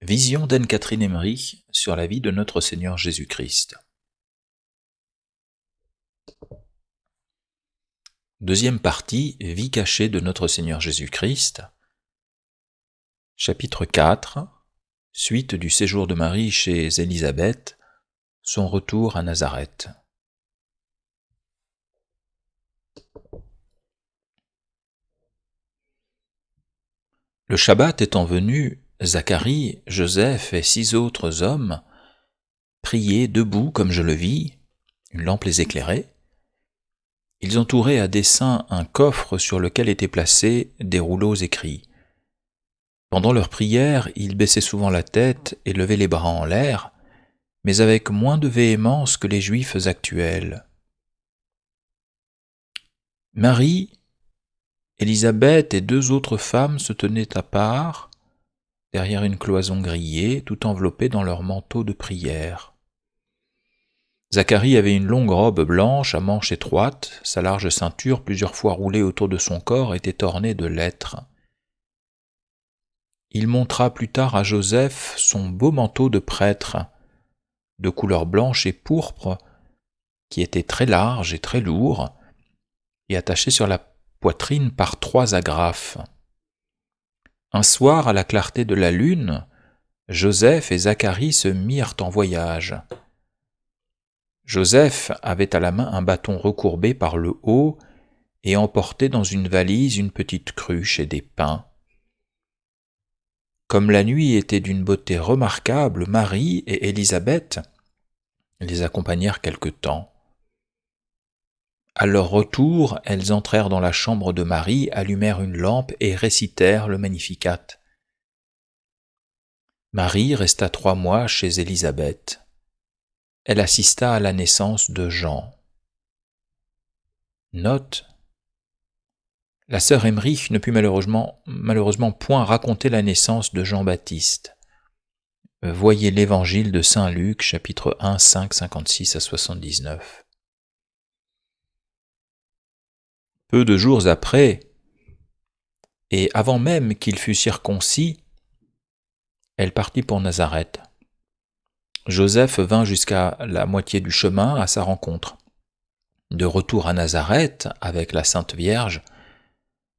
Vision d'Anne-Catherine Emmerich sur la vie de notre Seigneur Jésus-Christ. Deuxième partie, vie cachée de notre Seigneur Jésus-Christ. Chapitre 4, suite du séjour de Marie chez Élisabeth, son retour à Nazareth. Le Shabbat étant venu, Zacharie, Joseph et 6 autres hommes priaient debout comme je le vis, une lampe les éclairait. Ils entouraient à dessein un coffre sur lequel étaient placés des rouleaux écrits. Pendant leur prière, ils baissaient souvent la tête et levaient les bras en l'air, mais avec moins de véhémence que les Juifs actuels. Marie, Élisabeth et 2 autres femmes se tenaient à part, derrière une cloison grillée, tout enveloppées dans leur manteau de prière. Zacharie avait une longue robe blanche à manches étroites, sa large ceinture, plusieurs fois roulée autour de son corps, était ornée de lettres. Il montra plus tard à Joseph son beau manteau de prêtre, de couleur blanche et pourpre, qui était très large et très lourd, et attaché sur la poitrine par 3 agrafes. Un soir, à la clarté de la lune, Joseph et Zacharie se mirent en voyage. Joseph avait à la main un bâton recourbé par le haut et emportait dans une valise une petite cruche et des pains. Comme la nuit était d'une beauté remarquable, Marie et Élisabeth les accompagnèrent quelque temps. À leur retour, elles entrèrent dans la chambre de Marie, allumèrent une lampe et récitèrent le Magnificat. Marie resta 3 mois chez Élisabeth. Elle assista à la naissance de Jean. Note: la sœur Emmerich ne put malheureusement point raconter la naissance de Jean-Baptiste. Voyez l'Évangile de Saint Luc, chapitre 1, 5, 56 à 79. Peu de jours après, et avant même qu'il fût circoncis, elle partit pour Nazareth. Joseph vint jusqu'à la moitié du chemin à sa rencontre. De retour à Nazareth avec la Sainte Vierge,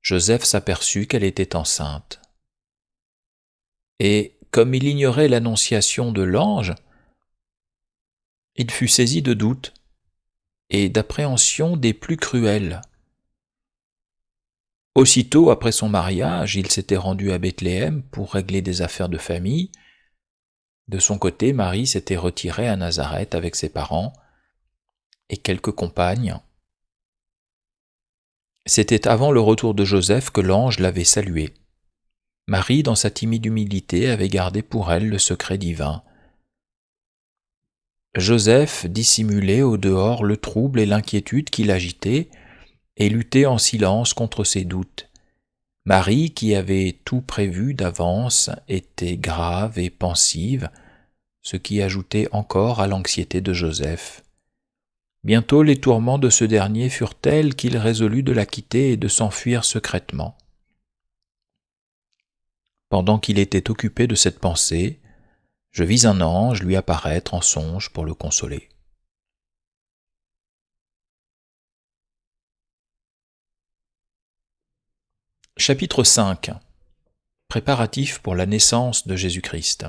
Joseph s'aperçut qu'elle était enceinte. Et comme il ignorait l'annonciation de l'ange, il fut saisi de doute et d'appréhension des plus cruelles. Aussitôt après son mariage, il s'était rendu à Bethléem pour régler des affaires de famille. De son côté, Marie s'était retirée à Nazareth avec ses parents et quelques compagnes. C'était avant le retour de Joseph que l'ange l'avait saluée. Marie, dans sa timide humilité, avait gardé pour elle le secret divin. Joseph dissimulait au dehors le trouble et l'inquiétude qui l'agitaient et luttait en silence contre ses doutes. Marie, qui avait tout prévu d'avance, était grave et pensive, ce qui ajoutait encore à l'anxiété de Joseph. Bientôt les tourments de ce dernier furent tels qu'il résolut de la quitter et de s'enfuir secrètement. Pendant qu'il était occupé de cette pensée, je vis un ange lui apparaître en songe pour le consoler. Chapitre 5. Préparatifs pour la naissance de Jésus-Christ.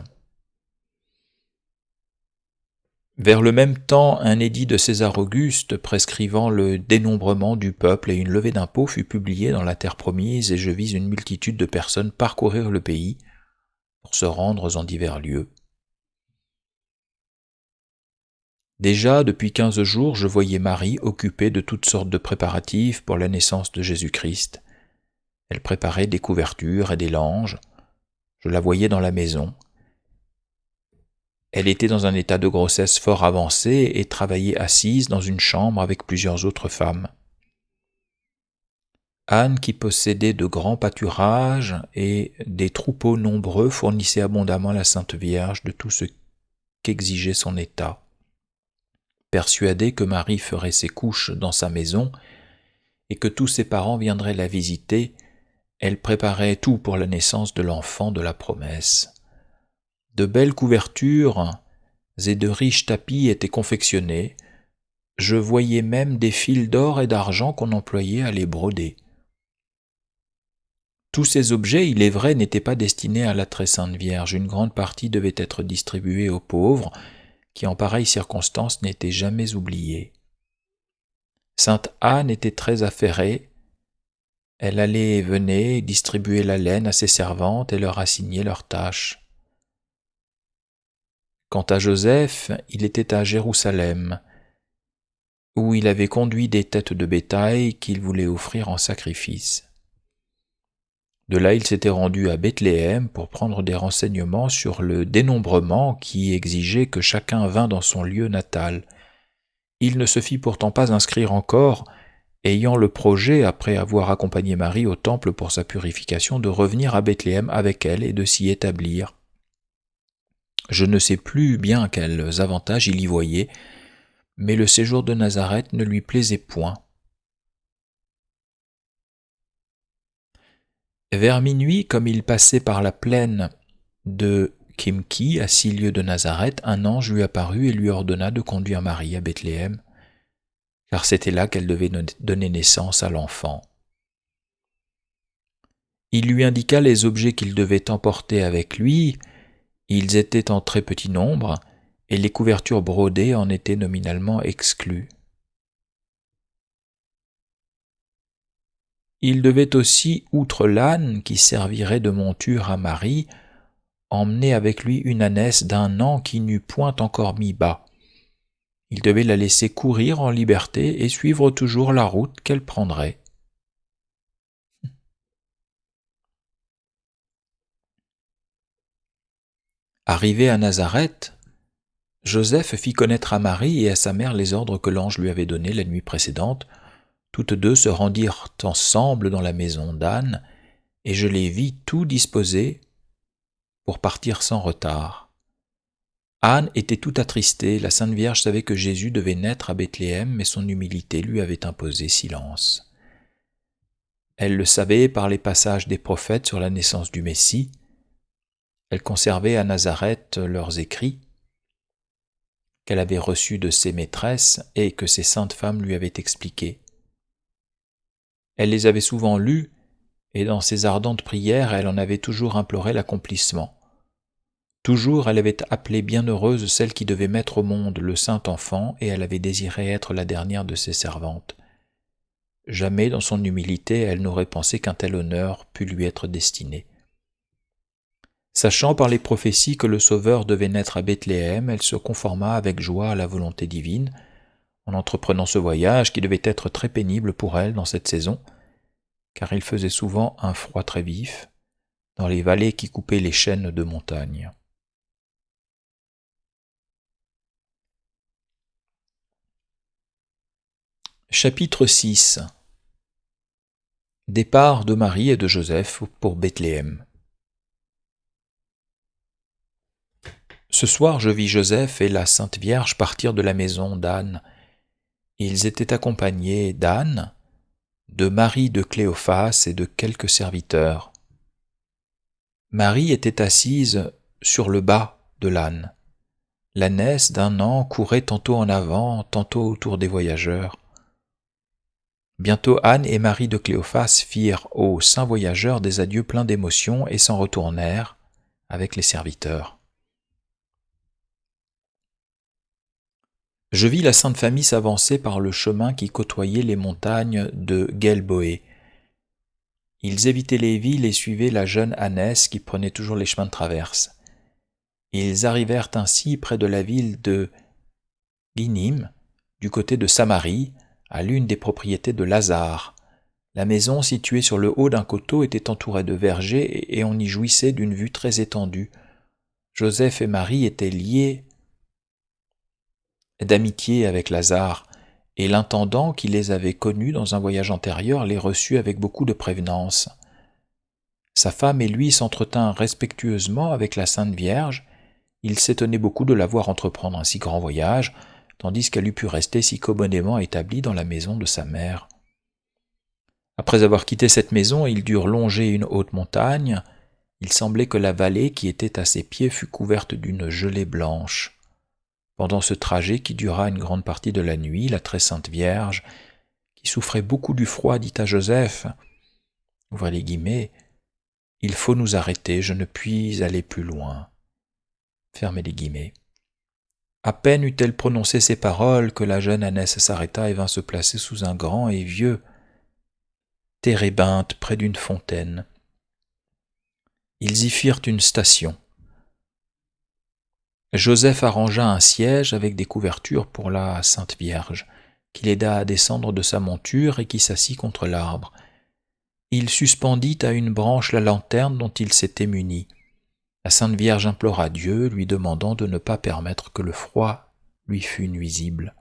Vers le même temps, un édit de César Auguste prescrivant le dénombrement du peuple et une levée d'impôts fut publié dans la terre promise, et je vis une multitude de personnes parcourir le pays pour se rendre en divers lieux. Déjà, depuis 15 jours, je voyais Marie occupée de toutes sortes de préparatifs pour la naissance de Jésus-Christ. Elle préparait des couvertures et des langes. Je la voyais dans la maison. Elle était dans un état de grossesse fort avancé et travaillait assise dans une chambre avec plusieurs autres femmes. Anne, qui possédait de grands pâturages et des troupeaux nombreux, fournissait abondamment à la Sainte Vierge de tout ce qu'exigeait son état. Persuadée que Marie ferait ses couches dans sa maison et que tous ses parents viendraient la visiter, elle préparait tout pour la naissance de l'enfant de la promesse. De belles couvertures et de riches tapis étaient confectionnés. Je voyais même des fils d'or et d'argent qu'on employait à les broder. Tous ces objets, il est vrai, n'étaient pas destinés à la très sainte Vierge. Une grande partie devait être distribuée aux pauvres, qui en pareille circonstance n'étaient jamais oubliés. Sainte Anne était très affairée. Elle allait et venait distribuer la laine à ses servantes et leur assigner leurs tâches. Quant à Joseph, il était à Jérusalem, où il avait conduit des têtes de bétail qu'il voulait offrir en sacrifice. De là, il s'était rendu à Bethléem pour prendre des renseignements sur le dénombrement qui exigeait que chacun vînt dans son lieu natal. Il ne se fit pourtant pas inscrire encore, ayant le projet, après avoir accompagné Marie au temple pour sa purification, de revenir à Bethléem avec elle et de s'y établir. Je ne sais plus bien quels avantages il y voyait, mais le séjour de Nazareth ne lui plaisait point. Vers minuit, comme il passait par la plaine de Kimki, à 6 lieues de Nazareth, un ange lui apparut et lui ordonna de conduire Marie à Bethléem, car c'était là qu'elle devait donner naissance à l'enfant. Il lui indiqua les objets qu'il devait emporter avec lui. Ils étaient en très petit nombre, et les couvertures brodées en étaient nominalement exclues. Il devait aussi, outre l'âne qui servirait de monture à Marie, emmener avec lui une ânesse d'1 an qui n'eût point encore mis bas. Il devait la laisser courir en liberté et suivre toujours la route qu'elle prendrait. Arrivé à Nazareth, Joseph fit connaître à Marie et à sa mère les ordres que l'ange lui avait donnés la nuit précédente. Toutes deux se rendirent ensemble dans la maison d'Anne, et je les vis tout disposés pour partir sans retard. Anne était tout attristée, la Sainte Vierge savait que Jésus devait naître à Bethléem, mais son humilité lui avait imposé silence. Elle le savait par les passages des prophètes sur la naissance du Messie. Elle conservait à Nazareth leurs écrits qu'elle avait reçus de ses maîtresses et que ces saintes femmes lui avaient expliqués. Elle les avait souvent lus, et dans ses ardentes prières, elle en avait toujours imploré l'accomplissement. Toujours elle avait appelé bienheureuse celle qui devait mettre au monde le saint enfant, et elle avait désiré être la dernière de ses servantes. Jamais dans son humilité elle n'aurait pensé qu'un tel honneur pût lui être destiné. Sachant par les prophéties que le Sauveur devait naître à Bethléem, elle se conforma avec joie à la volonté divine, en entreprenant ce voyage qui devait être très pénible pour elle dans cette saison, car il faisait souvent un froid très vif dans les vallées qui coupaient les chaînes de montagnes. Chapitre 6. Départ de Marie et de Joseph pour Bethléem. Ce soir, je vis Joseph et la Sainte Vierge partir de la maison d'Anne. Ils étaient accompagnés d'Anne, de Marie de Cléophas et de quelques serviteurs. Marie était assise sur le bas de l'âne. L'ânesse d'1 an courait tantôt en avant, tantôt autour des voyageurs. Bientôt Anne et Marie de Cléophas firent aux saints voyageurs des adieux pleins d'émotion et s'en retournèrent avec les serviteurs. Je vis la Sainte Famille s'avancer par le chemin qui côtoyait les montagnes de Guelboé. Ils évitaient les villes et suivaient la jeune ânesse qui prenait toujours les chemins de traverse. Ils arrivèrent ainsi près de la ville de Guinim, du côté de Samarie, à l'une des propriétés de Lazare. La maison, située sur le haut d'un coteau, était entourée de vergers et on y jouissait d'une vue très étendue. Joseph et Marie étaient liés d'amitié avec Lazare, et l'intendant qui les avait connus dans un voyage antérieur les reçut avec beaucoup de prévenance. Sa femme et lui s'entretinrent respectueusement avec la Sainte Vierge. Il s'étonnait beaucoup de la voir entreprendre un si grand voyage, tandis qu'elle eût pu rester si commodément établie dans la maison de sa mère. Après avoir quitté cette maison, ils durent longer une haute montagne. Il semblait que la vallée qui était à ses pieds fût couverte d'une gelée blanche. Pendant ce trajet qui dura une grande partie de la nuit, la très sainte Vierge, qui souffrait beaucoup du froid, dit à Joseph, ouvrez les guillemets, « Il faut nous arrêter, je ne puis aller plus loin. » Fermez les guillemets. À peine eut-elle prononcé ces paroles que la jeune ânesse s'arrêta et vint se placer sous un grand et vieux térébinthe près d'une fontaine. Ils y firent une station. Joseph arrangea un siège avec des couvertures pour la Sainte Vierge, qui l'aida à descendre de sa monture et qui s'assit contre l'arbre. Il suspendit à une branche la lanterne dont il s'était muni. La Sainte Vierge implora Dieu, lui demandant de ne pas permettre que le froid lui fût nuisible.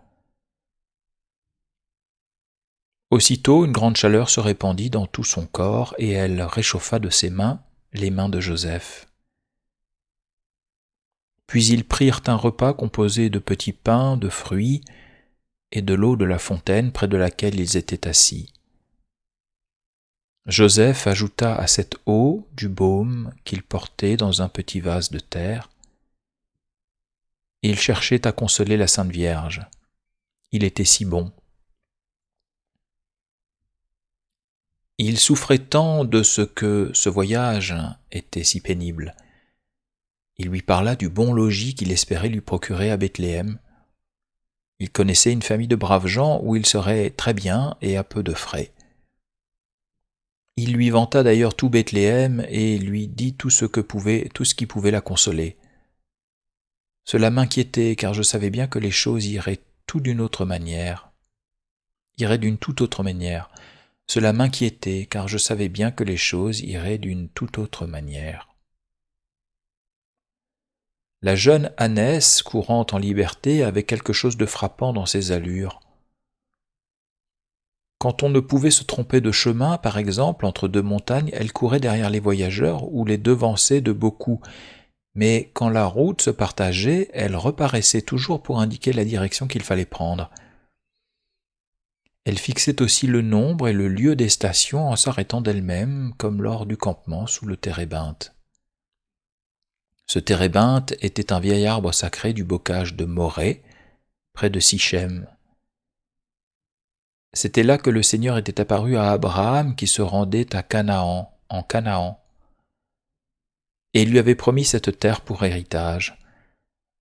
Aussitôt, une grande chaleur se répandit dans tout son corps et elle réchauffa de ses mains les mains de Joseph. Puis ils prirent un repas composé de petits pains, de fruits et de l'eau de la fontaine près de laquelle ils étaient assis. Joseph ajouta à cette eau du baume qu'il portait dans un petit vase de terre. Il cherchait à consoler la Sainte Vierge. Il était si bon. Il souffrait tant de ce que ce voyage était si pénible. Il lui parla du bon logis qu'il espérait lui procurer à Bethléem. Il connaissait une famille de braves gens où il serait très bien et à peu de frais. Il lui vanta d'ailleurs tout Bethléem et lui dit tout ce qui pouvait la consoler. Cela m'inquiétait car je savais bien que les choses iraient d'une toute autre manière. Cela m'inquiétait car je savais bien que les choses iraient d'une toute autre manière. La jeune ânesse, courant en liberté, avait quelque chose de frappant dans ses allures. Quand on ne pouvait se tromper de chemin, par exemple, entre deux montagnes, elle courait derrière les voyageurs ou les devançait de beaucoup. Mais quand la route se partageait, elle reparaissait toujours pour indiquer la direction qu'il fallait prendre. Elle fixait aussi le nombre et le lieu des stations en s'arrêtant d'elle-même, comme lors du campement sous le térébinthe. Ce térébinthe était un vieil arbre sacré du bocage de Morée, près de Sichem. C'était là que le Seigneur était apparu à Abraham qui se rendait à Canaan, en Canaan, et il lui avait promis cette terre pour héritage.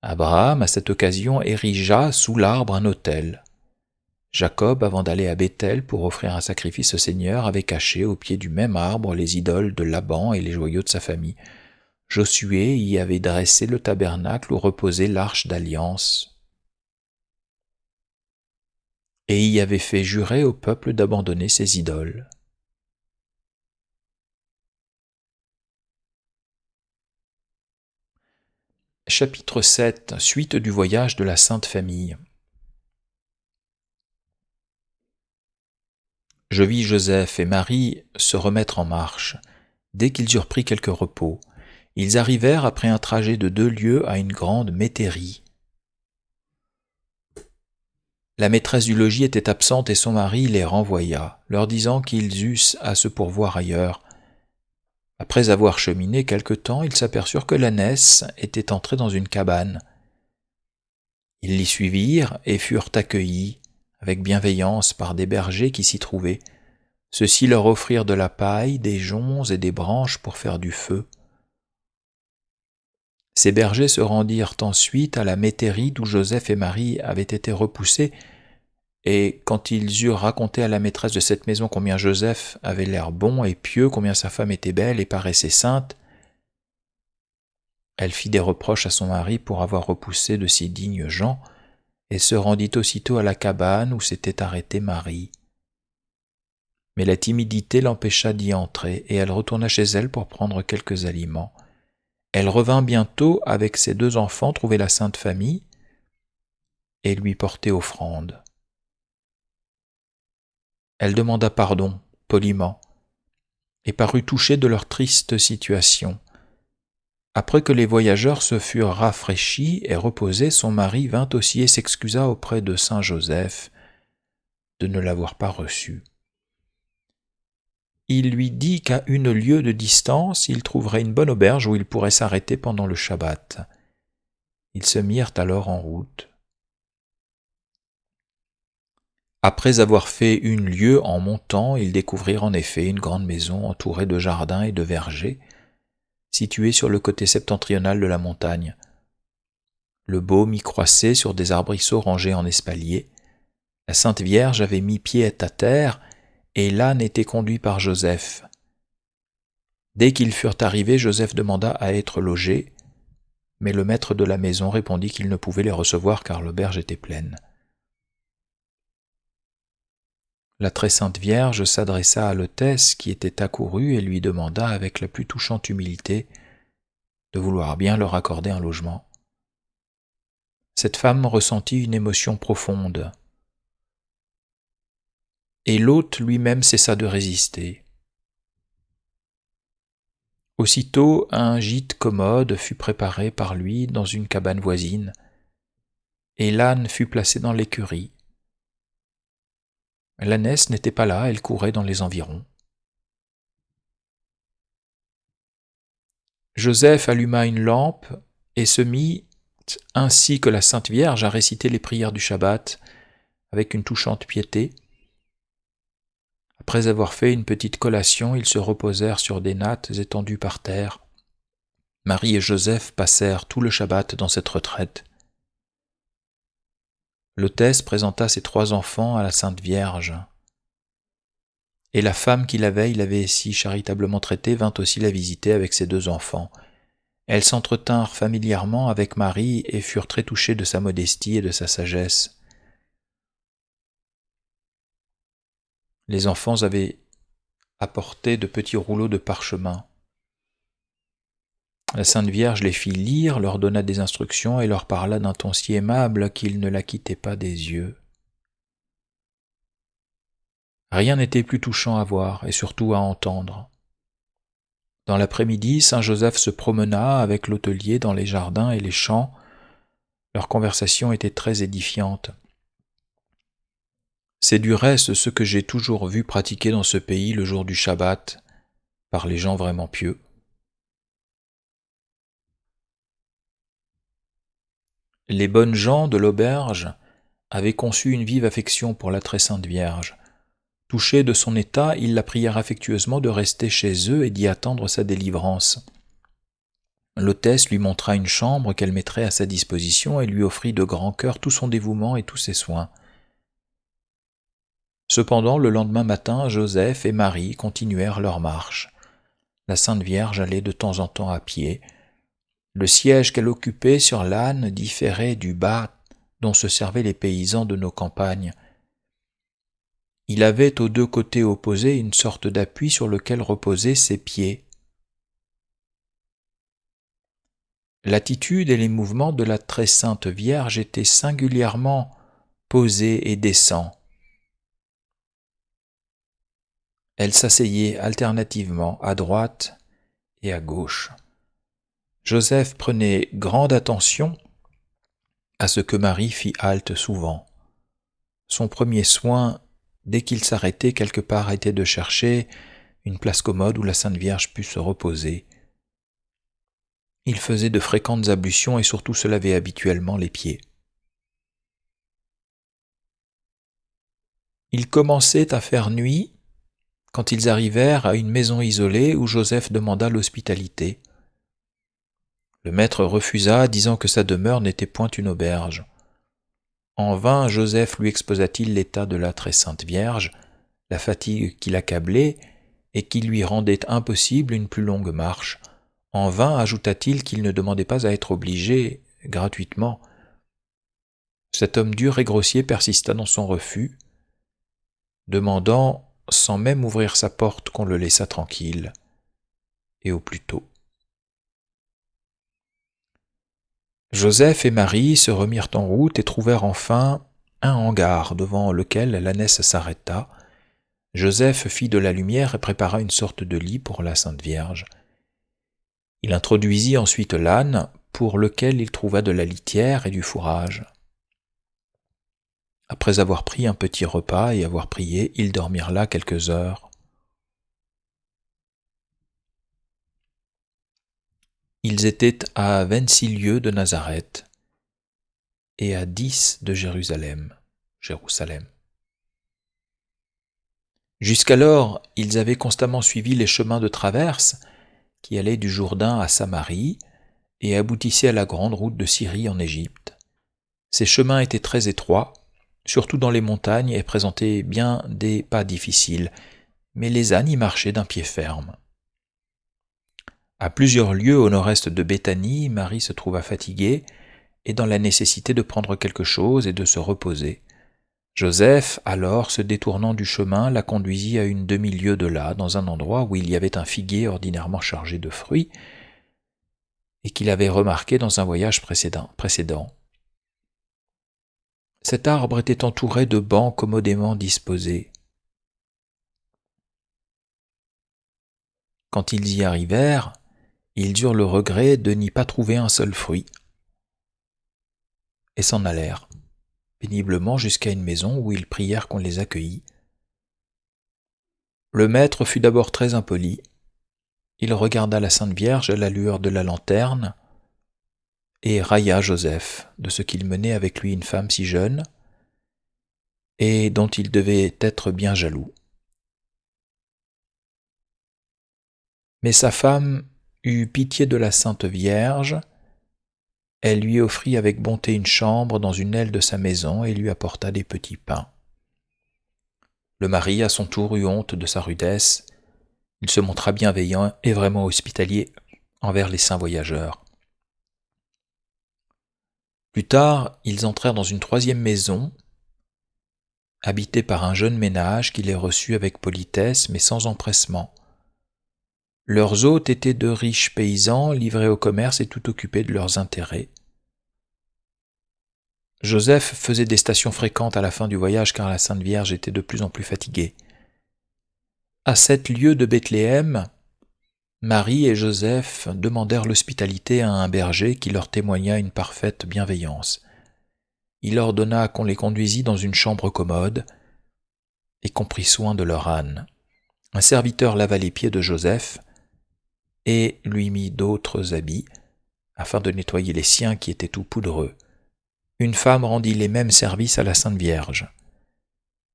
Abraham, à cette occasion, érigea sous l'arbre un autel. Jacob, avant d'aller à Béthel pour offrir un sacrifice au Seigneur, avait caché au pied du même arbre les idoles de Laban et les joyaux de sa famille. Josué y avait dressé le tabernacle où reposait l'arche d'alliance et y avait fait jurer au peuple d'abandonner ses idoles. Chapitre 7. Suite du voyage de la Sainte Famille. Je vis Joseph et Marie se remettre en marche. Dès qu'ils eurent pris quelque repos, ils arrivèrent après un trajet de 2 lieues à une grande métairie. La maîtresse du logis était absente et son mari les renvoya, leur disant qu'ils eussent à se pourvoir ailleurs. Après avoir cheminé quelque temps, ils s'aperçurent que l'ânesse était entrée dans une cabane. Ils l'y suivirent et furent accueillis avec bienveillance par des bergers qui s'y trouvaient. Ceux-ci leur offrirent de la paille, des joncs et des branches pour faire du feu. Ces bergers se rendirent ensuite à la métairie d'où Joseph et Marie avaient été repoussés, et quand ils eurent raconté à la maîtresse de cette maison combien Joseph avait l'air bon et pieux, combien sa femme était belle et paraissait sainte, elle fit des reproches à son mari pour avoir repoussé de si dignes gens, et se rendit aussitôt à la cabane où s'était arrêtée Marie. Mais la timidité l'empêcha d'y entrer, et elle retourna chez elle pour prendre quelques aliments. Elle revint bientôt avec ses 2 enfants trouver la Sainte Famille et lui porter offrande. Elle demanda pardon, poliment, et parut touchée de leur triste situation. Après que les voyageurs se furent rafraîchis et reposés, son mari vint aussi et s'excusa auprès de saint Joseph de ne l'avoir pas reçu. il lui dit qu'à 1 lieue de distance, il trouverait une bonne auberge où il pourrait s'arrêter pendant le Shabbat. Ils se mirent alors en route. Après avoir fait 1 lieue en montant, ils découvrirent en effet une grande maison entourée de jardins et de vergers, située sur le côté septentrional de la montagne. Le baume y croissait sur des arbrisseaux rangés en espalier. La Sainte Vierge avait mis pied à terre, et l'âne était conduit par Joseph. Dès qu'ils furent arrivés, Joseph demanda à être logé, mais le maître de la maison répondit qu'il ne pouvait les recevoir car l'auberge était pleine. La très sainte Vierge s'adressa à l'hôtesse qui était accourue et lui demanda avec la plus touchante humilité de vouloir bien leur accorder un logement. Cette femme ressentit une émotion profonde, et l'hôte lui-même cessa de résister. Aussitôt, un gîte commode fut préparé par lui dans une cabane voisine, et l'âne fut placé dans l'écurie. L'ânesse n'était pas là, elle courait dans les environs. Joseph alluma une lampe et se mit, ainsi que la Sainte Vierge, à réciter les prières du Shabbat avec une touchante piété. Après avoir fait une petite collation, ils se reposèrent sur des nattes étendues par terre. Marie et Joseph passèrent tout le Shabbat dans cette retraite. L'hôtesse présenta ses 3 enfants à la Sainte Vierge. Et la femme qui la veille l'avait si charitablement traitée vint aussi la visiter avec ses 2 enfants. Elles s'entretinrent familièrement avec Marie et furent très touchées de sa modestie et de sa sagesse. Les enfants avaient apporté de petits rouleaux de parchemin. La Sainte Vierge les fit lire, leur donna des instructions et leur parla d'un ton si aimable qu'ils ne la quittaient pas des yeux. Rien n'était plus touchant à voir et surtout à entendre. Dans l'après-midi, Saint Joseph se promena avec l'hôtelier dans les jardins et les champs. Leur conversation était très édifiante. C'est du reste ce que j'ai toujours vu pratiquer dans ce pays le jour du Shabbat par les gens vraiment pieux. Les bonnes gens de l'auberge avaient conçu une vive affection pour la très sainte Vierge. Touchés de son état, ils la prièrent affectueusement de rester chez eux et d'y attendre sa délivrance. L'hôtesse lui montra une chambre qu'elle mettrait à sa disposition et lui offrit de grand cœur tout son dévouement et tous ses soins. Cependant, le lendemain matin, Joseph et Marie continuèrent leur marche. La Sainte Vierge allait de temps en temps à pied. Le siège qu'elle occupait sur l'âne différait du bât dont se servaient les paysans de nos campagnes. Il avait aux 2 côtés opposés une sorte d'appui sur lequel reposaient ses pieds. L'attitude et les mouvements de la très sainte Vierge étaient singulièrement posés et décents. Elle s'asseyait alternativement à droite et à gauche. Joseph prenait grande attention à ce que Marie fit halte souvent. Son premier soin, dès qu'il s'arrêtait quelque part, était de chercher une place commode où la Sainte Vierge pût se reposer. Il faisait de fréquentes ablutions et surtout se lavait habituellement les pieds. Il commençait à faire nuit quand ils arrivèrent à une maison isolée où Joseph demanda l'hospitalité. Le maître refusa, disant que sa demeure n'était point une auberge. En vain, Joseph lui exposa-t-il l'état de la très sainte Vierge, la fatigue qui l'accablait et qui lui rendait impossible une plus longue marche. En vain ajouta-t-il qu'il ne demandait pas à être obligé, gratuitement. Cet homme dur et grossier persista dans son refus, demandant, sans même ouvrir sa porte, qu'on le laissât tranquille, et au plus tôt. Joseph et Marie se remirent en route et trouvèrent enfin un hangar devant lequel l'ânesse s'arrêta. Joseph fit de la lumière et prépara une sorte de lit pour la Sainte Vierge. Il introduisit ensuite l'âne, pour lequel il trouva de la litière et du fourrage. Après avoir pris un petit repas et avoir prié, ils dormirent là quelques heures. Ils étaient à 26 lieues de Nazareth et à 10 de Jérusalem. Jusqu'alors, ils avaient constamment suivi les chemins de traverse qui allaient du Jourdain à Samarie et aboutissaient à la grande route de Syrie en Égypte. Ces chemins étaient très étroits, surtout dans les montagnes, et présentaient bien des pas difficiles, mais les ânes y marchaient d'un pied ferme. À plusieurs lieues au nord-est de Béthanie, Marie se trouva fatiguée et dans la nécessité de prendre quelque chose et de se reposer. Joseph, alors, se détournant du chemin, la conduisit à une demi-lieue de là, dans un endroit où il y avait un figuier ordinairement chargé de fruits, et qu'il avait remarqué dans un voyage précédent. Cet arbre était entouré de bancs commodément disposés. Quand ils y arrivèrent, ils eurent le regret de n'y pas trouver un seul fruit, et s'en allèrent, péniblement jusqu'à une maison où ils prièrent qu'on les accueillît. Le maître fut d'abord très impoli. Il regarda la Sainte Vierge à la lueur de la lanterne et railla Joseph de ce qu'il menait avec lui une femme si jeune et dont il devait être bien jaloux. Mais sa femme eut pitié de la Sainte Vierge. Elle lui offrit avec bonté une chambre dans une aile de sa maison et lui apporta des petits pains. Le mari, à son tour, eut honte de sa rudesse. Il se montra bienveillant et vraiment hospitalier envers les saints voyageurs. Plus tard, ils entrèrent dans une troisième maison, habitée par un jeune ménage qui les reçut avec politesse mais sans empressement. Leurs hôtes étaient de riches paysans livrés au commerce et tout occupés de leurs intérêts. Joseph faisait des stations fréquentes à la fin du voyage car la Sainte Vierge était de plus en plus fatiguée. À 7 lieues de Bethléem, Marie et Joseph demandèrent l'hospitalité à un berger qui leur témoigna une parfaite bienveillance. Il ordonna qu'on les conduisît dans une chambre commode et qu'on prit soin de leur âne. Un serviteur lava les pieds de Joseph et lui mit d'autres habits afin de nettoyer les siens qui étaient tout poudreux. Une femme rendit les mêmes services à la Sainte Vierge.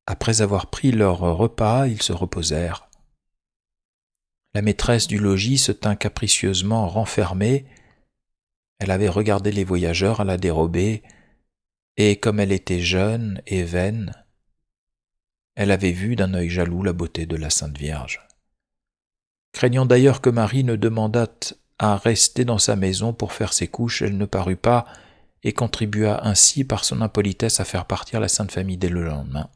Après avoir pris leur repas, ils se reposèrent. La maîtresse du logis se tint capricieusement renfermée. Elle avait regardé les voyageurs à la dérobée, et comme elle était jeune et vaine, elle avait vu d'un œil jaloux la beauté de la Sainte Vierge. Craignant d'ailleurs que Marie ne demandât à rester dans sa maison pour faire ses couches, elle ne parut pas et contribua ainsi par son impolitesse à faire partir la Sainte Famille dès le lendemain.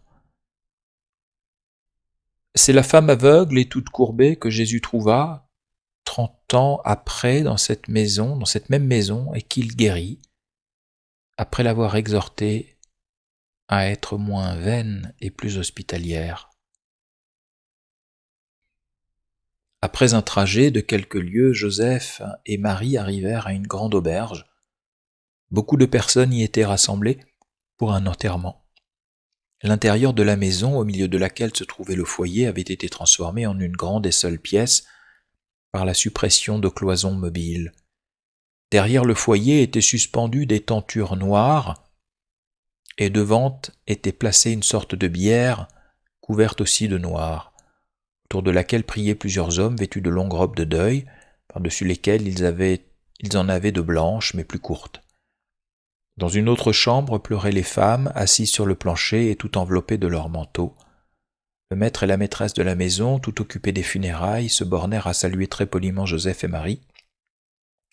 C'est la femme aveugle et toute courbée que Jésus trouva 30 ans après dans cette même maison, et qu'il guérit, après l'avoir exhortée à être moins vaine et plus hospitalière. Après un trajet de quelques lieues, Joseph et Marie arrivèrent à une grande auberge. Beaucoup de personnes y étaient rassemblées pour un enterrement. L'intérieur de la maison, au milieu de laquelle se trouvait le foyer, avait été transformé en une grande et seule pièce par la suppression de cloisons mobiles. Derrière le foyer étaient suspendues des tentures noires, et devant était placée une sorte de bière, couverte aussi de noir, autour de laquelle priaient plusieurs hommes vêtus de longues robes de deuil, par-dessus lesquelles ils en avaient de blanches, mais plus courtes. Dans une autre chambre pleuraient les femmes, assises sur le plancher et tout enveloppées de leurs manteaux. Le maître et la maîtresse de la maison, tout occupés des funérailles, se bornèrent à saluer très poliment Joseph et Marie.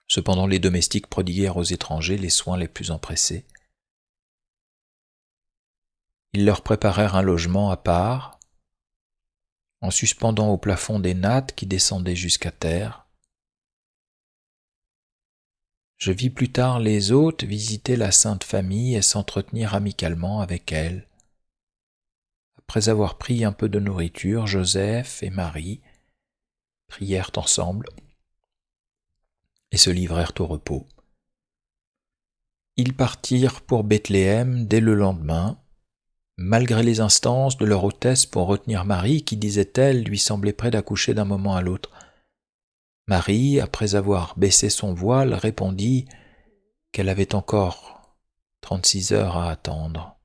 Cependant, les domestiques prodiguèrent aux étrangers les soins les plus empressés. Ils leur préparèrent un logement à part, en suspendant au plafond des nattes qui descendaient jusqu'à terre. Je vis plus tard les hôtes visiter la Sainte Famille et s'entretenir amicalement avec elle. Après avoir pris un peu de nourriture, Joseph et Marie prièrent ensemble et se livrèrent au repos. Ils partirent pour Bethléem dès le lendemain, malgré les instances de leur hôtesse pour retenir Marie qui, disait-elle, lui semblait près d'accoucher d'un moment à l'autre. Marie, après avoir baissé son voile, répondit qu'elle avait encore 36 heures à attendre.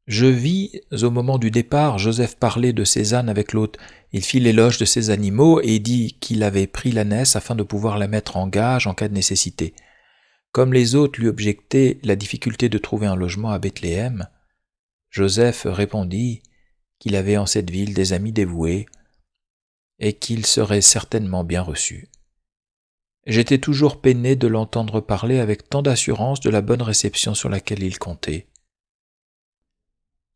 Je vis, au moment du départ, Joseph parler de ses ânes avec l'hôte. Il fit l'éloge de ses animaux et dit qu'il avait pris l'ânesse afin de pouvoir la mettre en gage en cas de nécessité. Comme les hôtes lui objectaient la difficulté de trouver un logement à Bethléem, Joseph répondit qu'il avait en cette ville des amis dévoués et qu'il serait certainement bien reçu. J'étais toujours peiné de l'entendre parler avec tant d'assurance de la bonne réception sur laquelle il comptait.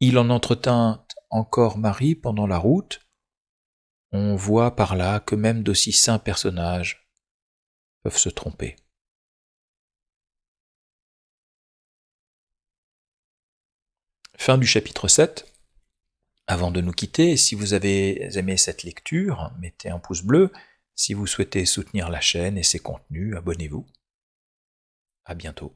Il en entretint encore Marie pendant la route. On voit par là que même d'aussi saints personnages peuvent se tromper. Fin du chapitre 7. Avant de nous quitter, si vous avez aimé cette lecture, mettez un pouce bleu. Si vous souhaitez soutenir la chaîne et ses contenus, abonnez-vous. À bientôt.